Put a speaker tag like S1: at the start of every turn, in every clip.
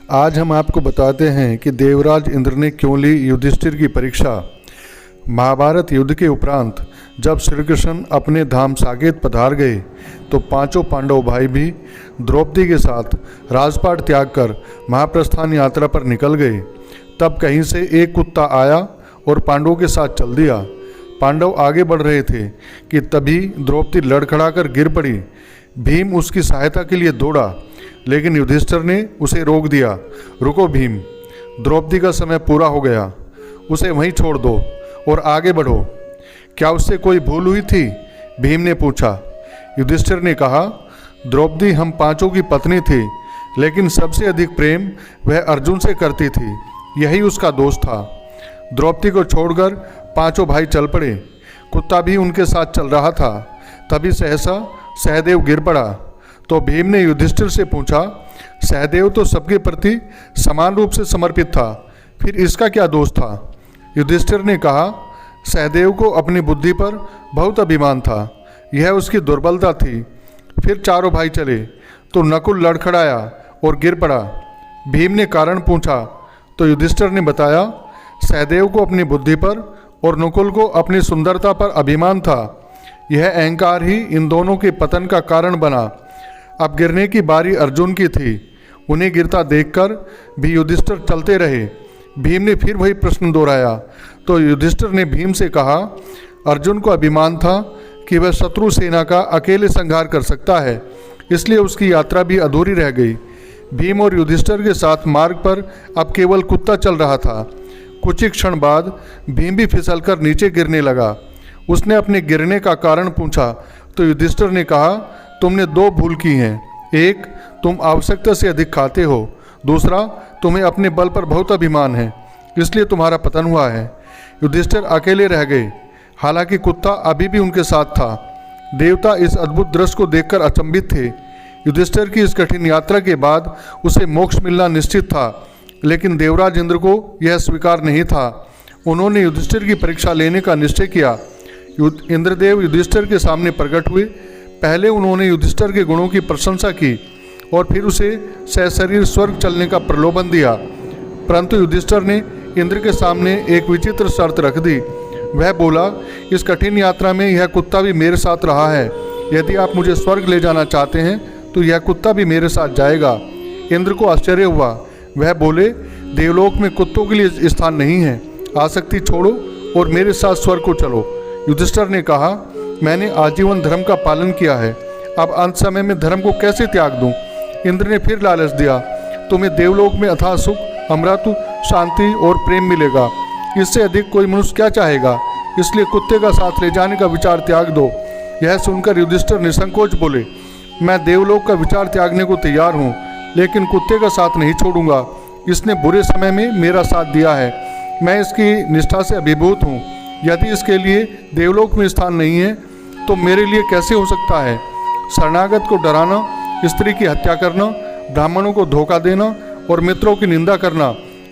S1: आज हम आपको बताते हैं कि देवराज इंद्र ने क्यों ली युधिष्ठिर की परीक्षा। महाभारत युद्ध के उपरांत जब श्री कृष्ण अपने धाम साकेत पधार गए तो पांचों पांडव भाई भी द्रौपदी के साथ राजपाट त्याग कर महाप्रस्थान यात्रा पर निकल गए। तब कहीं से एक कुत्ता आया और पांडवों के साथ चल दिया। पांडव आगे बढ़ रहे थे कि तभी द्रौपदी लड़खड़ाकर गिर पड़ी। भीम उसकी सहायता के लिए दौड़ा, लेकिन युधिष्ठिर ने उसे रोक दिया। रुको भीम, द्रौपदी का समय पूरा हो गया, उसे वहीं छोड़ दो और आगे बढ़ो। क्या उससे कोई भूल हुई थी? भीम ने पूछा। युधिष्ठिर ने कहा, द्रौपदी हम पांचों की पत्नी थी, लेकिन सबसे अधिक प्रेम वह अर्जुन से करती थी, यही उसका दोष था। द्रौपदी को छोड़कर पांचों भाई चल पड़े। कुत्ता भी उनके साथ चल रहा था। तभी सहसा सहदेव गिर पड़ा। तो भीम ने युधिष्ठिर से पूछा, सहदेव तो सबके प्रति समान रूप से समर्पित था, फिर इसका क्या दोष था? युधिष्ठिर ने कहा, सहदेव को अपनी बुद्धि पर बहुत अभिमान था, यह उसकी दुर्बलता थी। फिर चारों भाई चले तो नकुल लड़खड़ाया और गिर पड़ा। भीम ने कारण पूछा तो युधिष्ठिर ने बताया, सहदेव को अपनी बुद्धि पर और नकुल को अपनी सुंदरता पर अभिमान था। यह अहंकार ही इन दोनों के पतन का कारण बना। अब गिरने की बारी अर्जुन की थी। उन्हें गिरता देखकर भी युधिष्ठिर चलते रहे। भीम ने फिर वही प्रश्न दोहराया तो युधिष्ठिर ने भीम से कहा, अर्जुन को अभिमान था कि वह शत्रु सेना का अकेले संहार कर सकता है, इसलिए उसकी यात्रा भी अधूरी रह गई। भीम और युधिष्ठिर के साथ मार्ग पर अब केवल कुत्ता चल रहा था। कुछ ही क्षण बाद भीम भी फिसलकर नीचे गिरने लगा। उसने अपने गिरने का कारण पूछा तो युधिष्ठिर ने कहा, तुमने दो भूल की हैं। एक, तुम आवश्यकता से अधिक खाते हो। दूसरा, तुम्हें अपने बल पर बहुत अभिमान है, इसलिए तुम्हारा पतन हुआ है। युधिष्ठिर अकेले रह गए, हालांकि कुत्ता अभी भी उनके साथ था। देवता इस अद्भुत दृश्य को देखकर अचंभित थे। युधिष्ठिर की इस कठिन यात्रा के बाद उसे मोक्ष मिलना निश्चित था, लेकिन देवराज इंद्र को यह स्वीकार नहीं था। उन्होंने युधिष्ठिर की परीक्षा लेने का निश्चय किया। इंद्रदेव युधिष्ठिर के सामने प्रकट हुए। पहले उन्होंने युधिष्ठिर के गुणों की प्रशंसा की और फिर उसे सशरीर स्वर्ग चलने का प्रलोभन दिया। परंतु युधिष्ठिर ने इंद्र के सामने एक विचित्र शर्त रख दी। वह बोला, इस कठिन यात्रा में यह कुत्ता भी मेरे साथ रहा है। यदि आप मुझे स्वर्ग ले जाना चाहते हैं तो यह कुत्ता भी मेरे साथ जाएगा। इंद्र को आश्चर्य हुआ। वह बोले, देवलोक में कुत्तों के लिए स्थान नहीं है। आसक्ति छोड़ो और मेरे साथ स्वर्ग को चलो। युधिष्ठिर ने कहा, मैंने आजीवन धर्म का पालन किया है, अब अंत समय में धर्म को कैसे त्याग दूं? इंद्र ने फिर लालच दिया, तुम्हें देवलोक में अथाह सुख, अमृत, शांति और प्रेम मिलेगा। इससे अधिक कोई मनुष्य क्या चाहेगा? इसलिए कुत्ते का साथ ले जाने का विचार त्याग दो। यह सुनकर युधिष्ठिर निसंकोच बोले, मैं देवलोक का विचार त्यागने को तैयार हूँ, लेकिन कुत्ते का साथ नहीं छोड़ूंगा। इसने बुरे समय में मेरा साथ दिया है, मैं इसकी निष्ठा से अभिभूत हूँ। यदि इसके लिए देवलोक में स्थान नहीं है तो मेरे लिए कैसे हो सकता है? शरणागत को डराना, स्त्री की हत्या करना, ब्राह्मणों को धोखा देना और मित्रों की निंदा करना,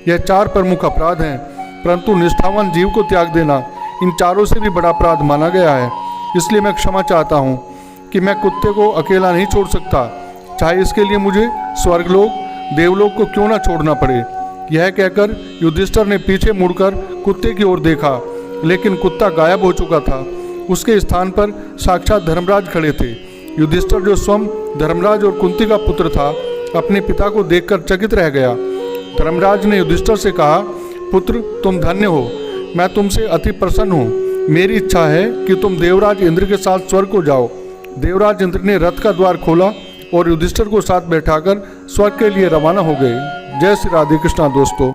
S1: यह चार प्रमुख अपराध हैं। परंतु निष्ठावान जीव को त्याग देना इन चारों से भी बड़ा अपराध माना गया है। इसलिए मैं क्षमा चाहता हूँ कि मैं कुत्ते को अकेला नहीं छोड़ सकता, चाहे इसके लिए मुझे स्वर्गलोक, देवलोक को क्यों ना छोड़ना पड़े। यह कहकर युधिष्ठिर ने पीछे मुड़कर कुत्ते की ओर देखा, लेकिन कुत्ता गायब हो चुका था। उसके स्थान पर साक्षात धर्मराज खड़े थे। युधिष्ठिर, जो स्वयं धर्मराज और कुंती का पुत्र था, अपने पिता को देखकर चकित रह गया। धर्मराज ने युधिष्ठिर से कहा, पुत्र, तुम धन्य हो, मैं तुमसे अति प्रसन्न हूँ। मेरी इच्छा है कि तुम देवराज इंद्र के साथ स्वर्ग को जाओ। देवराज इंद्र ने रथ का द्वार खोला और युधिष्ठिर को साथ बैठाकर स्वर्ग के लिए रवाना हो गए। जय श्री राधे कृष्णा दोस्तों।